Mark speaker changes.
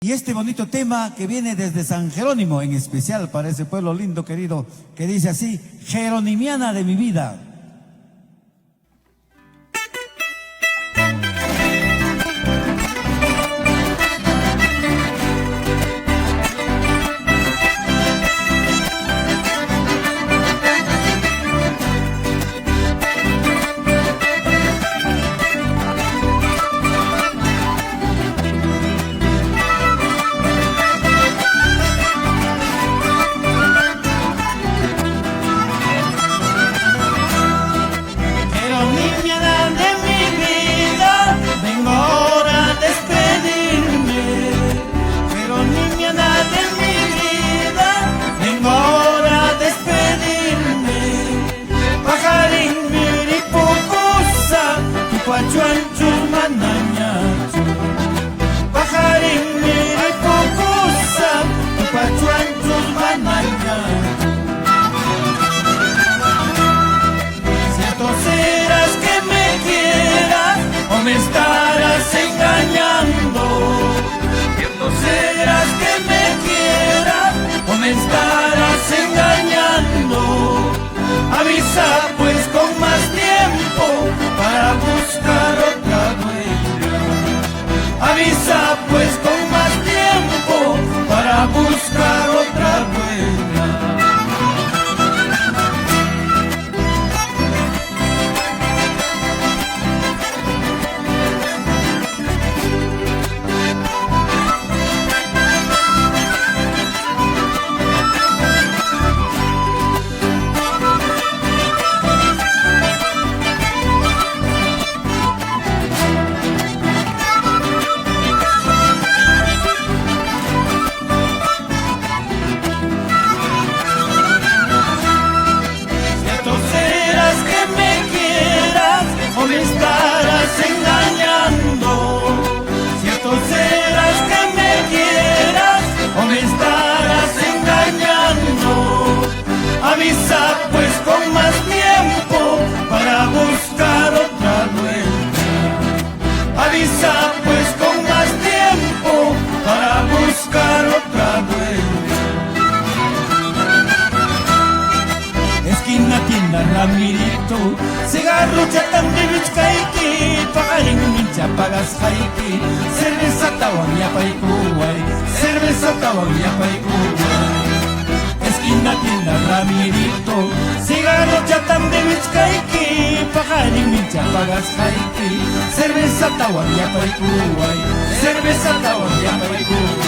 Speaker 1: Y este bonito tema que viene desde San Jerónimo, en especial para ese pueblo lindo, querido, que dice así: Jeronimiana de mi vida.
Speaker 2: Me estarás engañando, cierto serás que me quieras o me estarás engañando. Avisa pues con más tiempo para buscar otra dueña. Avisa pues con más tiempo para buscar otra dueña. Avisa pues con más tiempo para buscar otra dueña. Avisa pues con más tiempo para buscar otra dueña.
Speaker 1: Esquina tienda Ramirito, cigarro chatan de bichkaiki, pagarin mincha pagas haiki, cerveza tawan yapaikuway, cerveza tawan yapaikuway. Esquina tienda Ramirito, cigarro chatan de bichkaiki, pagarin mincha pagas haiki, cerveza tawan yapaikuway, cerveza tawan yapaikuway.